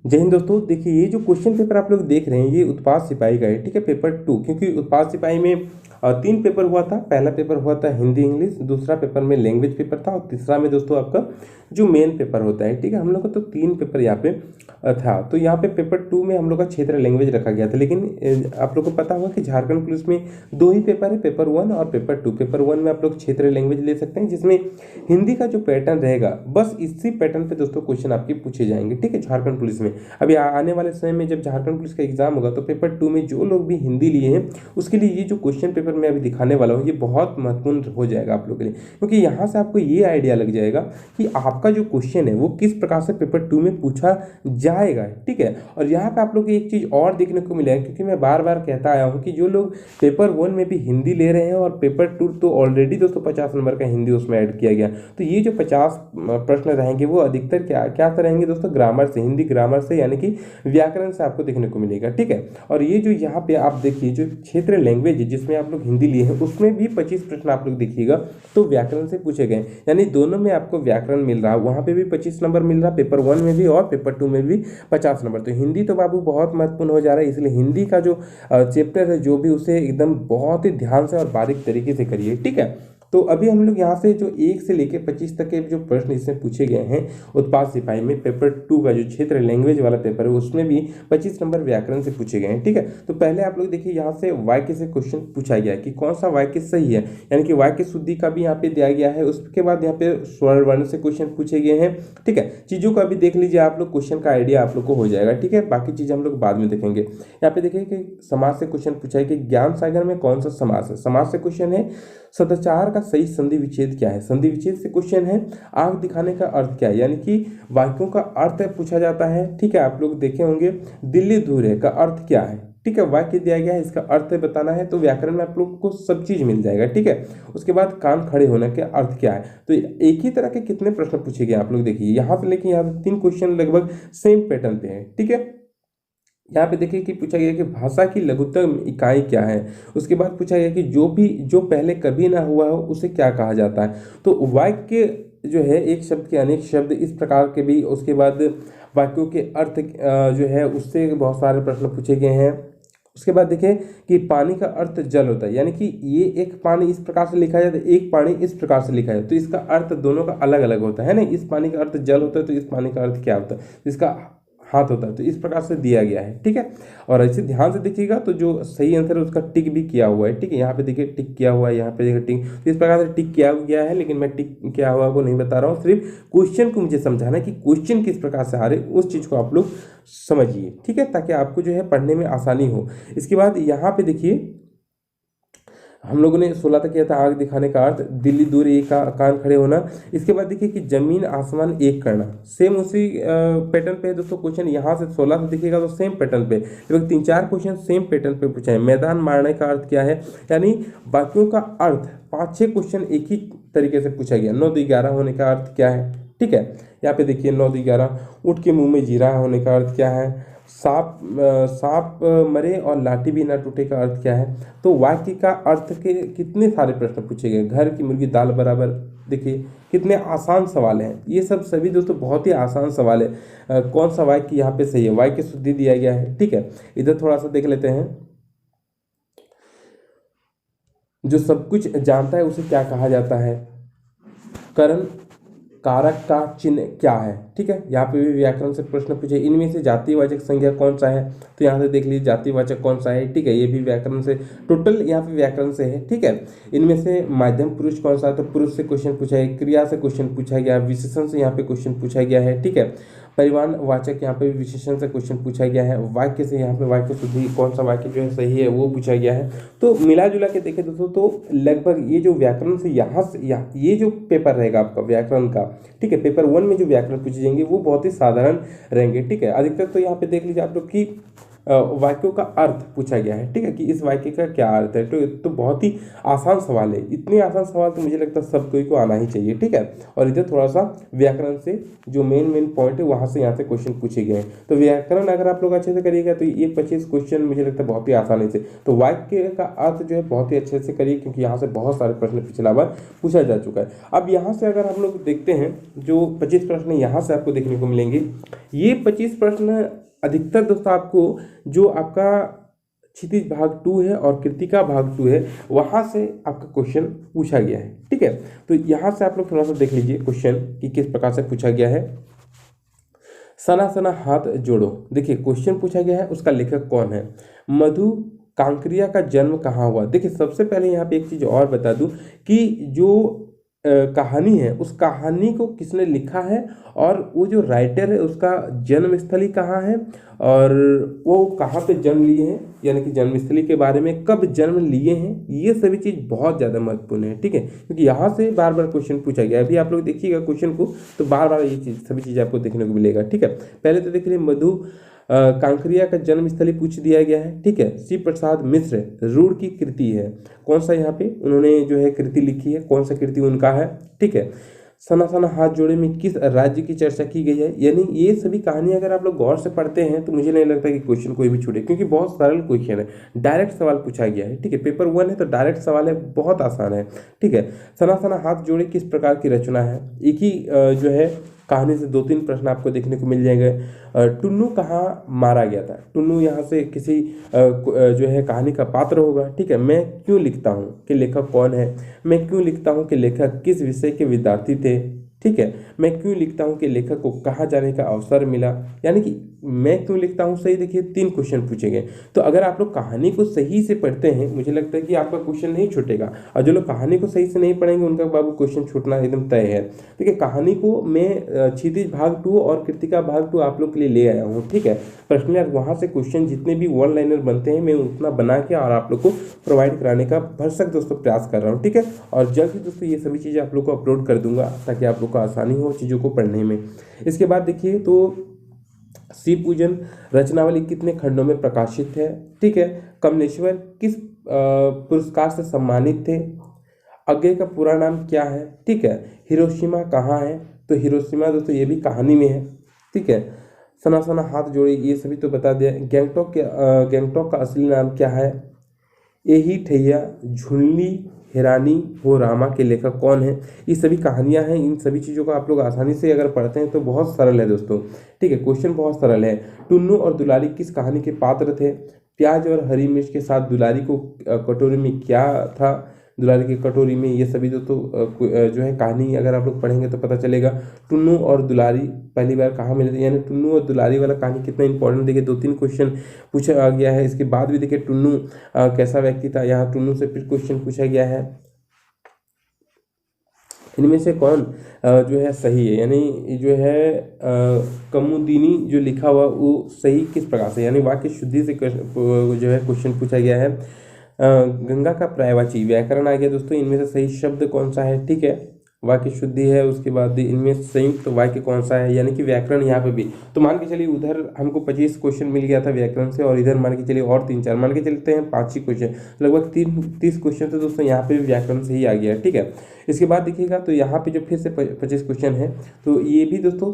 जय हिंद दोस्तों। देखिए ये जो क्वेश्चन पेपर आप लोग देख रहे हैं ये उत्पाद सिपाही का है, ठीक है, पेपर 2। क्योंकि उत्पाद सिपाही में 3 पेपर हुआ था। पहला पेपर हुआ था हिंदी इंग्लिश, दूसरा पेपर में लैंग्वेज पेपर था और तीसरा में दोस्तों आपका जो मेन पेपर होता है, ठीक है। हम लोग का तो 3 पेपर यहाँ पे था। तो यहाँ पे पेपर 2 में हम लोग का क्षेत्र लैंग्वेज रखा गया था। लेकिन आप लोग को पता होगा कि झारखंड पुलिस में 2 ही पेपर है, पेपर 1 और पेपर 2। पेपर 1 में आप लोग क्षेत्र लैंग्वेज ले सकते हैं, जिसमें हिंदी का जो पैटर्न रहेगा बस इसी पैटर्न पे दोस्तों क्वेश्चन आपके पूछे जाएंगे, ठीक है, झारखंड पुलिस में। अभी आने वाले समय में जब झारखंड पुलिस का एग्जाम होगा तो पेपर 2 में जो लोग भी हिंदी लिए हैं उसके लिए ये जो क्वेश्चन पेपर मैं अभी दिखाने वाला हूँ ये बहुत महत्वपूर्ण हो जाएगा आप लोग के लिए। क्योंकि यहाँ से आपको ये आइडिया लग जाएगा कि आपका जो क्वेश्चन है वो किस प्रकार से पेपर 2 में पूछा जाएगा, ठीक है। और यहाँ पे आप लोग को एक चीज़ और देखने को मिलेगा, क्योंकि मैं बार बार कहता आया हूँ कि जो लोग पेपर 1 में भी हिंदी ले रहे हैं और पेपर 2 तो ऑलरेडी दोस्तों 50 नंबर का हिंदी उसमें ऐड किया गया, तो ये जो 50 प्रश्न रहेंगे वो अधिकतर क्या से रहेंगे दोस्तों, ग्रामर से, हिंदी ग्रामर से, यानी कि व्याकरण से आपको देखने को मिलेगा, ठीक है। और ये जो यहाँ पे आप देखिए जो क्षेत्र लैंग्वेज है जिसमें आप लोग हिंदी लिए हैं उसमें भी 25 प्रश्न आप लोग देखिएगा तो व्याकरण से पूछे गए, यानी दोनों में आपको व्याकरण मिल रहा है। वहाँ पे भी 25 नंबर मिल रहा है, पेपर 1 में भी और पेपर 2 में भी 50 नंबर। तो हिंदी तो बाबू बहुत महत्वपूर्ण हो जा रहा है, इसलिए हिंदी का जो चैप्टर है जो भी उसे एकदम बहुत ही ध्यान से और बारीक तरीके से करिए, ठीक है। तो अभी हम लोग यहाँ से जो 1 से लेकर 25 तक के जो प्रश्न इसमें पूछे गए हैं उत्पाद सिपाही में, पेपर 2 का जो क्षेत्र लैंग्वेज वाला पेपर है उसमें भी 25 नंबर व्याकरण से पूछे गए हैं, ठीक है। तो पहले आप लोग देखिए यहाँ से वाक्य से क्वेश्चन पूछा गया है कि कौन सा वाक्य सही है, यानी कि वाक्य शुद्धि का भी यहाँ पे दिया गया है। उसके बाद यहाँ पे स्वर वर्ण से क्वेश्चन पूछे गए हैं, ठीक है। चीज़ों को अभी देख लीजिए आप लोग, क्वेश्चन का आइडिया आप लोग को हो जाएगा, ठीक है। बाकी चीज़ हम लोग बाद में देखेंगे। यहाँ पे देखिए कि समाज से क्वेश्चन पूछा है कि ज्ञान सागर में कौन सा समास है। समाज से क्वेश्चन है सदाचार का सही संधि विच्छेद क्या है। संधि विच्छेद से क्वेश्चन है आंख दिखाने का अर्थ क्या है, यानी कि वाक्यों का अर्थ पूछा जाता है, ठीक है। आप लोग देखे होंगे दिल्ली दूर है का अर्थ क्या है, ठीक है। वाक्य दिया गया है, इसका अर्थ बताना है, तो व्याकरण में आप लोग को सब चीज मिल जाएगा, ठीक है। उसके बाद कान खड़े होने के अर्थ क्या है। तो एक ही तरह के कितने प्रश्न पूछे गए आप लोग देखिए, यहाँ से लेके यहाँ तक 3 क्वेश्चन लगभग सेम पैटर्न पे है, ठीक है। यहाँ पे देखिए कि पूछा गया कि भाषा की लघुत्तम इकाई क्या है। उसके बाद पूछा गया कि जो पहले कभी ना हुआ हो उसे क्या कहा जाता है। तो वाक्य जो है एक शब्द के अनेक शब्द इस प्रकार के भी। उसके बाद वाक्यों के अर्थ जो है उससे बहुत सारे प्रश्न पूछे गए हैं। उसके बाद देखिए कि पानी का अर्थ जल होता है, यानी कि ये एक पानी इस प्रकार से लिखा जाता है, एक पानी इस प्रकार से लिखा जाता है, तो इसका अर्थ दोनों का अलग अलग होता है ना। इस पानी का अर्थ जल होता है तो इस पानी का अर्थ क्या होता है, इसका हाथ होता है। तो इस प्रकार से दिया गया है, ठीक है। और ऐसे ध्यान से देखिएगा तो जो सही आंसर है उसका टिक भी किया हुआ है, ठीक है। यहाँ पे देखिए टिक किया हुआ है, यहाँ पे देखिए टिक, तो इस प्रकार से टिक किया गया है। लेकिन मैं टिक किया हुआ को नहीं बता रहा हूँ, सिर्फ क्वेश्चन को मुझे समझाना है कि क्वेश्चन किस प्रकार से आ रहे उस चीज़ को आप लोग समझिए, ठीक है, ताकि आपको जो है पढ़ने में आसानी हो। इसके बाद यहाँ पे देखिए हम लोगों ने 16 तक किया था आग दिखाने का अर्थ, दिल्ली दूर एक कान खड़े होना। इसके बाद देखिए कि जमीन आसमान एक करना, सेम उसी पैटर्न पे है दोस्तों क्वेश्चन। यहाँ से 16 से देखिएगा तो सेम पैटर्न पे लगभग 3-4 क्वेश्चन सेम पैटर्न पे पूछा है। मैदान मारने का अर्थ क्या है, यानी वाक्यों का अर्थ 5-6 क्वेश्चन एक ही तरीके से पूछा गया। 9-11 होने का अर्थ क्या है, ठीक है। यहाँ पे देखिए 9-11 ऊँट के मुंह में जीरा होने का अर्थ क्या है। सांप मरे और लाठी भी ना टूटे का अर्थ क्या है। तो वाक्य का अर्थ के कितने सारे प्रश्न पूछे गए। घर की मुर्गी दाल बराबर, देखिए कितने आसान सवाल हैं ये सब, सभी दोस्तों बहुत ही आसान सवाल है। कौन सा वाक्य यहाँ पे सही है, वाक्य शुद्धि दिया गया है, ठीक है। इधर थोड़ा सा देख लेते हैं। जो सब कुछ जानता है उसे क्या कहा जाता है। करण कारक का चिन्ह क्या है, ठीक है। यहाँ पे भी व्याकरण से प्रश्न पूछे। इनमें से जातिवाचक संज्ञा कौन सा है, तो यहाँ से देख लीजिए जातिवाचक कौन सा है, ठीक है। ये भी व्याकरण से, टोटल यहाँ पे व्याकरण से है, ठीक है। इनमें से माध्यम पुरुष कौन सा है, तो पुरुष से क्वेश्चन पूछा है। क्रिया से क्वेश्चन पूछा गया, विशेषण से यहाँ पे क्वेश्चन पूछा गया है, ठीक है। परिमाण वाचक यहाँ पे भी विशेषण से क्वेश्चन पूछा गया है। वाक्य से यहाँ पे वाक्य शुद्धि कौन सा वाक्य जो है सही है वो पूछा गया है। तो मिला जुला के देखें दोस्तों तो लगभग ये जो व्याकरण से यहाँ से ये जो पेपर रहेगा आपका व्याकरण का, ठीक है, पेपर 1 में जो व्याकरण पूछे जाएंगे वो बहुत ही साधारण रहेंगे, ठीक है। अधिकतर तो यहाँ पे देख लीजिए आप लोग की वाक्यों का अर्थ पूछा गया है, ठीक है, कि इस वाक्य का क्या अर्थ है। तो बहुत ही आसान सवाल है, इतने आसान सवाल तो मुझे लगता है सब कोई को आना ही चाहिए, ठीक है। और इधर थोड़ा सा व्याकरण से जो मेन पॉइंट है वहाँ से यहाँ से क्वेश्चन पूछे गए हैं। तो व्याकरण अगर आप लोग अच्छे से करिएगा तो ये 25 क्वेश्चन मुझे लगता है बहुत ही आसानी से। तो वाक्य का अर्थ जो है बहुत ही अच्छे से करिए, क्योंकि यहाँ से बहुत सारे प्रश्न पिछला बार पूछा जा चुका है। अब यहाँ से अगर हम लोग देखते हैं जो 25 प्रश्न यहाँ से आपको देखने को मिलेंगे, ये 25 प्रश्न अधिकतर दोस्तों आपको जो आपका क्षितिज भाग 2 है और कृतिका भाग 2 है वहाँ से आपका क्वेश्चन पूछा गया है, ठीक है। तो यहाँ से आप लोग थोड़ा सा देख लीजिए क्वेश्चन कि किस प्रकार से पूछा गया है। सना सना हाथ जोड़ो, देखिए क्वेश्चन पूछा गया है, उसका लेखक कौन है। मधु कांकरिया का जन्म कहाँ हुआ। देखिए सबसे पहले यहाँ पे एक चीज़ और बता दूँ कि जो कहानी है उस कहानी को किसने लिखा है और वो जो राइटर है उसका जन्मस्थली कहाँ है और वो कहाँ पे जन्म लिए हैं, यानी कि जन्मस्थली के बारे में कब जन्म लिए हैं, ये सभी चीज़ बहुत ज़्यादा महत्वपूर्ण है, ठीक है। क्योंकि यहाँ से बार बार क्वेश्चन पूछा गया है। अभी आप लोग देखिएगा क्वेश्चन को तो बार बार ये चीज़ सभी चीज़ आपको देखने को मिलेगा, ठीक है। पहले तो देखिए मधु कांकरिया का जन्मस्थली पूछ दिया गया है, ठीक है। शिव प्रसाद मिश्र रूढ़ की कृति है, कौन सा यहाँ पे उन्होंने जो है कृति लिखी है, कौन सा कृति उनका है, ठीक है। सना सना हाथ जोड़े में किस राज्य की चर्चा की गई है। यानी ये सभी कहानी अगर आप लोग गौर से पढ़ते हैं तो मुझे नहीं लगता कि क्वेश्चन कोई भी छूटे, क्योंकि बहुत सरल क्वेश्चन है, डायरेक्ट सवाल पूछा गया है, ठीक है। पेपर 1 है तो डायरेक्ट सवाल है, बहुत आसान है, ठीक है। सना सना हाथ जोड़े किस प्रकार की रचना है। एक ही जो है कहानी से 2-3 प्रश्न आपको देखने को मिल जाएंगे। टुन्नू कहाँ मारा गया था। टुन्नू यहाँ से किसी जो है कहानी का पात्र होगा, ठीक है। मैं क्यों लिखता हूँ कि लेखक कौन है। मैं क्यों लिखता हूँ कि लेखक किस विषय के विद्यार्थी थे, ठीक है। मैं क्यों लिखता हूँ कि लेखक को कहाँ जाने का अवसर मिला। यानी कि मैं क्यों लिखता हूँ सही, देखिए 3 क्वेश्चन पूछे गए। तो अगर आप लोग कहानी को सही से पढ़ते हैं मुझे लगता है कि आपका क्वेश्चन नहीं छूटेगा, और जो लोग कहानी को सही से नहीं पढ़ेंगे उनका बाबू क्वेश्चन छूटना एकदम तय है। देखिए कहानी को मैं क्षितिज भाग 2 और कृतिका भाग 2 आप लोग के लिए ले आया हूँ, ठीक है। पर्सनली वहाँ से क्वेश्चन जितने भी वन लाइनर बनते हैं मैं उतना बना के और आप लोग को प्रोवाइड कराने का भरसक दोस्तों प्रयास कर रहा हूँ, ठीक है। और जल्द ही दोस्तों ये सभी चीज़ें आप लोग को अपलोड कर दूंगा ताकि आप लोग को आसानी हो चीज़ों को पढ़ने में। इसके बाद देखिए तो शिव पूजन रचनावली कितने खंडों में प्रकाशित है, ठीक है। कमलेश्वर किस पुरस्कार से सम्मानित थे। अज्ञे का पूरा नाम क्या है, ठीक है। हिरोशिमा कहाँ है, तो हिरोशिमा दोस्तों ये भी कहानी में है, ठीक है। सना सना हाथ जोड़े ये सभी तो बता दिया। गैंगटॉक का असली नाम क्या है। यही ठैया झुनली हिरानी हो रामा के लेखक कौन है। ये सभी कहानियां हैं, इन सभी चीज़ों को आप लोग आसानी से अगर पढ़ते हैं तो बहुत सरल है दोस्तों, ठीक है। क्वेश्चन बहुत सरल है। टुन्नू और दुलारी किस कहानी के पात्र थे। प्याज और हरी मिर्च के साथ दुलारी को कटोरी में क्या था। दुलारी की कटोरी में, ये सभी दोस्तों जो है कहानी अगर आप लोग पढ़ेंगे तो पता चलेगा। टुन्नू और दुलारी पहली बार कहाँ मिले थे, यानी टुन्नू और दुलारी वाला कहानी कितना इंपॉर्टेंट। देखिए 2-3 क्वेश्चन पूछा गया है। इसके बाद भी देखिए टुन्नू कैसा व्यक्ति था, यहाँ टुन्नू से फिर क्वेश्चन पूछा गया है। इनमें से कौन जो है सही है, यानी जो है कमुदिनी जो लिखा हुआ वो सही किस प्रकार से, यानी वाक्य शुद्धि से जो है क्वेश्चन पूछा गया है। गंगा का पर्यायवाची व्याकरण आ गया दोस्तों। इनमें से सही शब्द कौन सा है, ठीक है। वाक्य शुद्धि है। उसके बाद इनमें संयुक्त वाक्य कौन सा है, यानी कि व्याकरण यहाँ पे भी। तो मान के चलिए उधर हमको 25 क्वेश्चन मिल गया था व्याकरण से, और इधर मान के चलिए और 3-4 मान के चलते हैं 5 ही क्वेश्चन, लगभग 30 क्वेश्चन तो दोस्तों यहाँ पे भी व्याकरण से ही आ गया, ठीक है। इसके बाद देखिएगा तो यहाँ पे जो फिर से 25 क्वेश्चन है, तो ये भी दोस्तों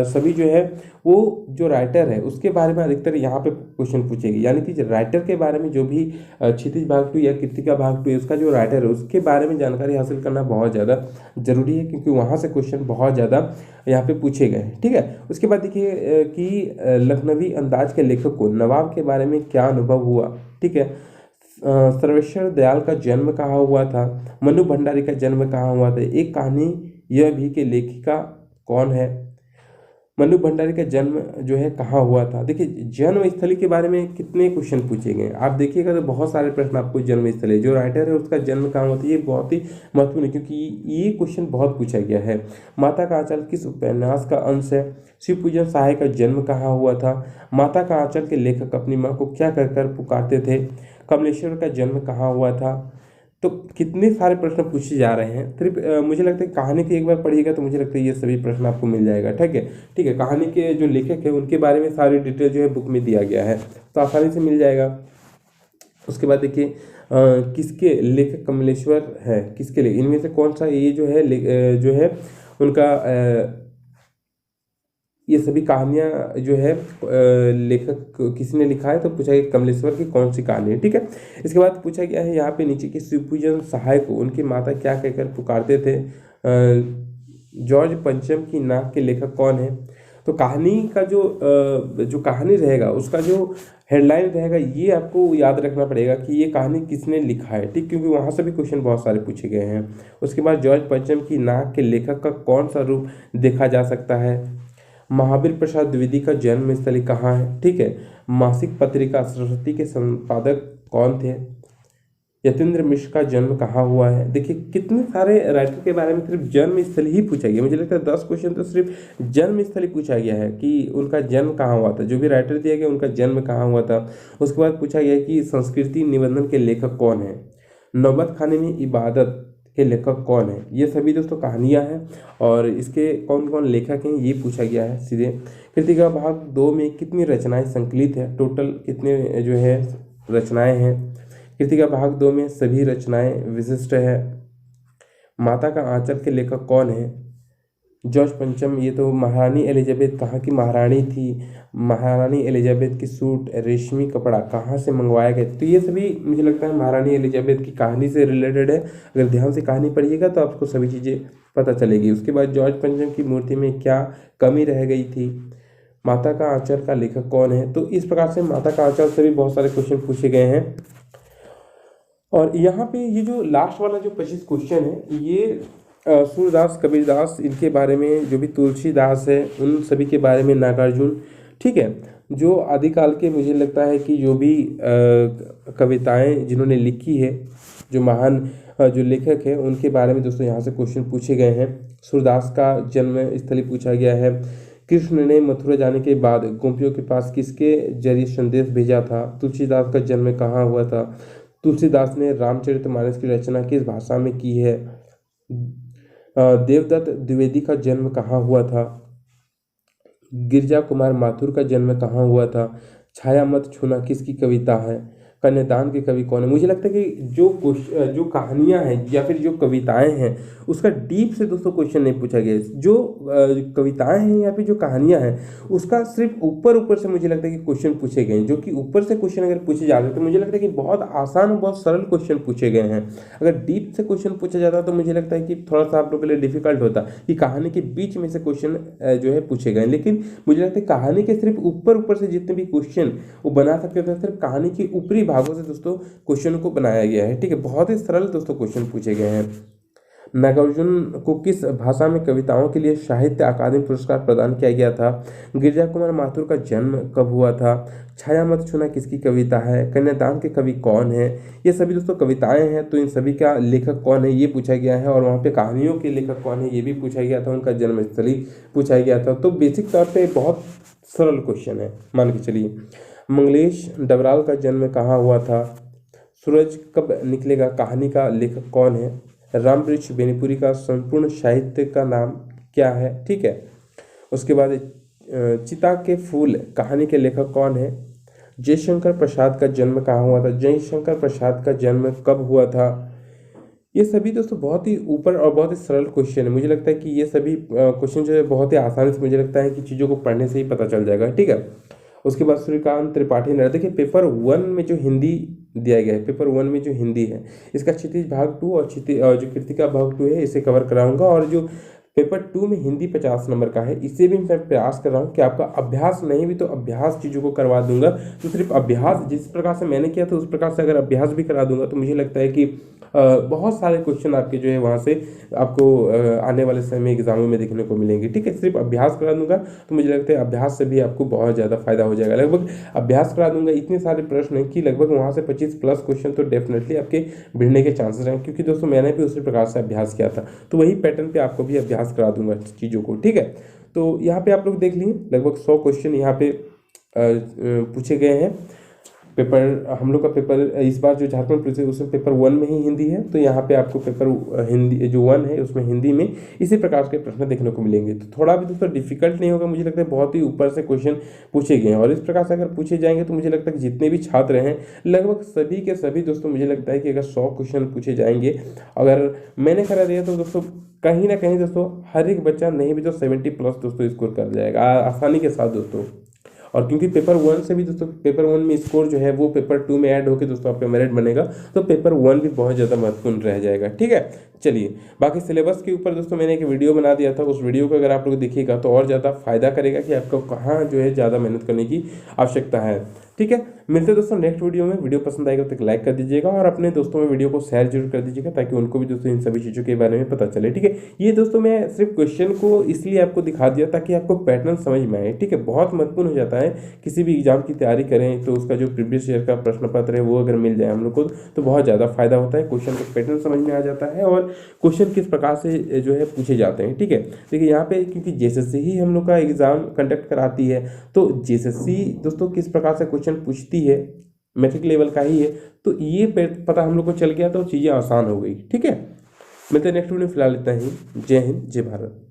सभी जो है वो जो राइटर है उसके बारे में अधिकतर यहाँ पे क्वेश्चन पूछेगी, यानी कि राइटर के बारे में जो भी क्षितिज भाग 2 या कृतिका भाग 2 है उसका जो राइटर है उसके बारे में जानकारी हासिल करना बहुत ज़्यादा जरूरी है, क्योंकि वहाँ से क्वेश्चन बहुत ज़्यादा यहाँ पे पूछे गए हैं, ठीक है। उसके बाद देखिए कि लखनवी अंदाज के लेखक को नवाब के बारे में क्या अनुभव हुआ, ठीक है। सर्वेश्वर दयाल का जन्म कहाँ हुआ था। मनु भंडारी का जन्म कहाँ हुआ था। एक कहानी यह भी कि लेखिका कौन है। मनु भंडारी का जन्म जो है कहाँ हुआ था। देखिए जन्म स्थली के बारे में कितने क्वेश्चन पूछे गए, आप देखिएगा तो बहुत सारे प्रश्न आपको जन्म स्थली जो राइटर है उसका जन्म कहाँ हुआ था, ये बहुत ही महत्वपूर्ण है क्योंकि ये क्वेश्चन बहुत पूछा गया है। माता का आंचल किस उपन्यास का अंश है। शिव पूजन सहाय का जन्म कहाँ हुआ था। माता का आंचल के लेखक अपनी माँ को क्या कर पुकारते थे। कमलेश्वर का जन्म कहाँ हुआ था। तो कितने सारे प्रश्न पूछे जा रहे हैं। सिर्फ मुझे लगता है कहानी की एक बार पढ़िएगा तो मुझे लगता है ये सभी प्रश्न आपको मिल जाएगा। ठीक है, ठीक है। कहानी के जो लेखक है उनके बारे में सारी डिटेल जो है बुक में दिया गया है, तो आसानी से मिल जाएगा। उसके बाद देखिए किसके लेखक कमलेश्वर है, किसके लिए, इनमें से कौन सा ये जो है जो है उनका ये सभी कहानियाँ जो है लेखक किसने लिखा है, तो पूछा गया कमलेश्वर की कौन सी कहानी है। ठीक है, इसके बाद पूछा गया है यहाँ पे नीचे कि शिवपूजन सहाय को उनकी माता क्या कहकर पुकारते थे। जॉर्ज पंचम की नाक के लेखक कौन है। तो कहानी का जो कहानी रहेगा उसका जो हेडलाइन रहेगा ये आपको याद रखना पड़ेगा कि ये कहानी किसने लिखा है। ठीक, क्योंकि वहाँ से भी क्वेश्चन बहुत सारे पूछे गए हैं। उसके बाद जॉर्ज पंचम की नाक के लेखक का कौन सा रूप देखा जा सकता है। महावीर प्रसाद द्विवेदी का जन्म स्थली कहाँ है। ठीक है, मासिक पत्रिका सरस्वती के संपादक कौन थे। यतीन्द्र मिश्र का जन्म कहाँ हुआ है। देखिए कितने सारे राइटर के बारे में सिर्फ जन्म स्थल ही पूछा गया। मुझे लगता है 10 क्वेश्चन तो सिर्फ जन्म स्थल ही पूछा गया है कि उनका जन्म कहाँ हुआ था, जो भी राइटर दिया गया उनका जन्म कहाँ हुआ था। उसके बाद पूछा गया कि संस्कृति निबंधन के लेखक कौन है। नौबत खाने में इबादत के लेखक कौन है। ये सभी दोस्तों कहानियाँ हैं और इसके कौन कौन लेखक हैं ये पूछा गया है सीधे। कृतिका भाग 2 में कितनी रचनाएं संकलित है, टोटल कितने जो है रचनाएं हैं। कृतिका भाग 2 में सभी रचनाएं विशिष्ट है। माता का आंचल के लेखक कौन है। जॉर्ज पंचम, ये तो महारानी एलिजाबेथ कहाँ की महारानी थी। महारानी एलिजाबेथ की सूट रेशमी कपड़ा कहाँ से मंगवाया गया। तो ये सभी मुझे लगता है महारानी एलिजाबेथ की कहानी से रिलेटेड है। अगर ध्यान से कहानी पढ़िएगा तो आपको सभी चीज़ें पता चलेगी। उसके बाद जॉर्ज पंचम की मूर्ति में क्या कमी रह गई थी। माता का आंचल का लेखक कौन है। तो इस प्रकार से माता का आंचल से भी बहुत सारे क्वेश्चन पूछे गए हैं। और यहाँ पे ये जो लास्ट वाला जो 25 क्वेश्चन है ये सूरदास, कबीरदास, इनके बारे में, जो भी तुलसीदास है उन सभी के बारे में, नागार्जुन। ठीक है, जो आदिकाल के मुझे लगता है कि जो भी कविताएं जिन्होंने लिखी है, जो महान जो लेखक है उनके बारे में दोस्तों यहाँ से क्वेश्चन पूछे गए हैं। सूरदास का जन्म स्थली पूछा गया है। कृष्ण ने मथुरा जाने के बाद गोपियों के पास किसके जरिए संदेश भेजा था। तुलसीदास का जन्म कहाँ हुआ था। तुलसीदास ने रामचरितमानस की रचना किस भाषा में की है। देवदत्त द्विवेदी का जन्म कहाँ हुआ था। गिरजा कुमार माथुर का जन्म कहाँ हुआ था। छाया मत छूना किसकी कविता है। कन्यादान के कवि कौन है। मुझे लगता है कि जो कहानियाँ हैं या फिर जो कविताएं हैं उसका डीप से दोस्तों क्वेश्चन नहीं पूछा गया। जो कविताएं हैं या फिर जो कहानियाँ हैं उसका सिर्फ ऊपर ऊपर से मुझे लगता है कि क्वेश्चन पूछे गए हैं। जो कि ऊपर से क्वेश्चन अगर पूछे जाते हैं तो मुझे लगता है कि बहुत आसान और बहुत सरल क्वेश्चन पूछे गए हैं। अगर डीप से क्वेश्चन पूछा जाता तो मुझे लगता है कि थोड़ा सा आप लोगों के लिए डिफिकल्ट होता कि कहानी के बीच में से क्वेश्चन जो है पूछे गए। लेकिन मुझे लगता है कहानी के सिर्फ ऊपर ऊपर से जितने भी क्वेश्चन वो बना सकते थे सिर्फ कहानी की ऊपरी भागों से दोस्तों क्वेश्चन को बनाया गया है। ठीक है, बहुत ही सरल दोस्तों क्वेश्चन पूछे गए हैं। नागार्जुन को किस भाषा में कविताओं के लिए साहित्य अकादमी पुरस्कार प्रदान किया गया था। गिरजा कुमार माथुर का जन्म कब हुआ था। छाया मत छूना किसकी कविता है। कन्यादान के कवि कौन है। ये सभी दोस्तों कविताएं हैं, तो इन सभी का लेखक कौन है ये पूछा गया है। और वहाँ पे कहानियों के लेखक कौन है ये भी पूछा गया था। उनका जन्मस्थली पूछा गया था। तो बेसिक तौर पर बहुत सरल क्वेश्चन है, मान के चलिए। मंगलेश डबराल का जन्म कहाँ हुआ था। सूरज कब निकलेगा कहानी का लेखक कौन है। रामवृक्ष बेनीपुरी का संपूर्ण साहित्य का नाम क्या है। ठीक है, उसके बाद चिता के फूल कहानी के लेखक कौन है। जयशंकर प्रसाद का जन्म कहाँ हुआ था। जयशंकर प्रसाद का जन्म कब हुआ था। ये सभी दोस्तों बहुत ही ऊपर और बहुत ही सरल क्वेश्चन है। मुझे लगता है कि ये सभी क्वेश्चन जो है बहुत ही आसानी से मुझे लगता है कि चीज़ों को पढ़ने से ही पता चल जाएगा। ठीक है, उसके बाद सूर्यकांत त्रिपाठी ने, देखिए पेपर 1 में जो हिंदी दिया गया है, पेपर 1 में जो हिंदी है इसका क्षितिज भाग 2 और जो कृतिका भाग 2 है इसे कवर कराऊंगा। और जो पेपर 2 में हिंदी 50 नंबर का है इसे भी मैं प्रयास कर रहा हूँ कि आपका अभ्यास नहीं भी तो अभ्यास चीज़ों को करवा दूंगा। तो सिर्फ अभ्यास जिस प्रकार से मैंने किया था उस प्रकार से अगर अभ्यास भी करा दूंगा तो मुझे लगता है कि बहुत सारे क्वेश्चन आपके जो है वहाँ से आपको आने वाले समय में एग्जामों में देखने को मिलेंगे। ठीक है, सिर्फ अभ्यास करा दूंगा तो मुझे लगता है अभ्यास से भी आपको बहुत ज़्यादा फायदा हो जाएगा। लगभग अभ्यास करा दूंगा इतने सारे प्रश्न हैं कि लगभग वहाँ से 25+ क्वेश्चन तो डेफिनेटली आपके भिड़ने के चांसेस हैं, क्योंकि दोस्तों मैंने भी उसी प्रकार से अभ्यास किया था। तो वही पैटर्न पे आपको भी अभ्यास करा दूंगा चीज़ों को। ठीक है, तो यहाँ पे आप लोग देख लिए लगभग 100 क्वेश्चन यहाँ पे पूछे गए हैं। पेपर हम लोग का पेपर इस बार जो झारखंड पुलिस है उसमें पेपर 1 में ही हिंदी है, तो यहाँ पे आपको पेपर हिंदी जो 1 है उसमें हिंदी में इसी प्रकार के प्रश्न देखने को मिलेंगे। तो थोड़ा भी दोस्तों डिफिकल्ट नहीं होगा, मुझे लगता है बहुत ही ऊपर से क्वेश्चन पूछे गए हैं, और इस प्रकार से अगर पूछे जाएंगे तो मुझे लगता है कि जितने भी छात्र हैं लगभग सभी के सभी दोस्तों, मुझे लगता है कि अगर 100 क्वेश्चन पूछे जाएंगे, अगर मैंने करा दिया तो दोस्तों कहीं ना कहीं दोस्तों हर एक बच्चा नहीं भी तो 70+ दोस्तों स्कोर कर जाएगा आसानी के साथ दोस्तों। और क्योंकि पेपर 1 से भी दोस्तों पेपर 1 में स्कोर जो है वो पेपर 2 में ऐड होकर दोस्तों आपका मेरिट बनेगा, तो पेपर 1 भी बहुत ज़्यादा महत्वपूर्ण रह जाएगा। ठीक है, चलिए बाकी सिलेबस के ऊपर दोस्तों मैंने एक वीडियो बना दिया था, उस वीडियो को अगर आप लोग देखिएगा तो और ज़्यादा फायदा करेगा कि आपको कहाँ जो है ज़्यादा मेहनत करने की आवश्यकता है। ठीक है, मिलते हैं दोस्तों नेक्स्ट वीडियो में। वीडियो पसंद आएगा तो लाइक कर दीजिएगा और अपने दोस्तों में वीडियो को शेयर जरूर कर दीजिएगा ताकि उनको भी दोस्तों इन सभी चीज़ों के बारे में पता चले। ठीक है, ये दोस्तों मैं सिर्फ क्वेश्चन को इसलिए आपको दिखा दिया ताकि आपको पैटर्न समझ में आए। ठीक है, बहुत महत्वपूर्ण हो जाता है किसी भी एग्जाम की तैयारी करें तो उसका जो प्रीवियस ईयर का प्रश्न पत्र है वो अगर मिल जाए हम लोग को तो बहुत ज़्यादा फायदा होता है, क्वेश्चन का पैटर्न समझ में आ जाता है और क्वेश्चन किस प्रकार से जो है पूछे जाते हैं। ठीक है, देखिए यहाँ पे क्योंकि जेएसएससी ही हम लोग का एग्जाम कंडक्ट कराती है, तो जेएसएससी दोस्तों किस प्रकार से क्वेश्चन पूछती है मैट्रिक लेवल का ही है, तो ये पता हम लोग को चल गया तो चीज़ें आसान हो गई। ठीक है, मिलते हैं नेक्स्ट वीडियो में, फिलहाल इतना ही। जय हिंद, जय भारत।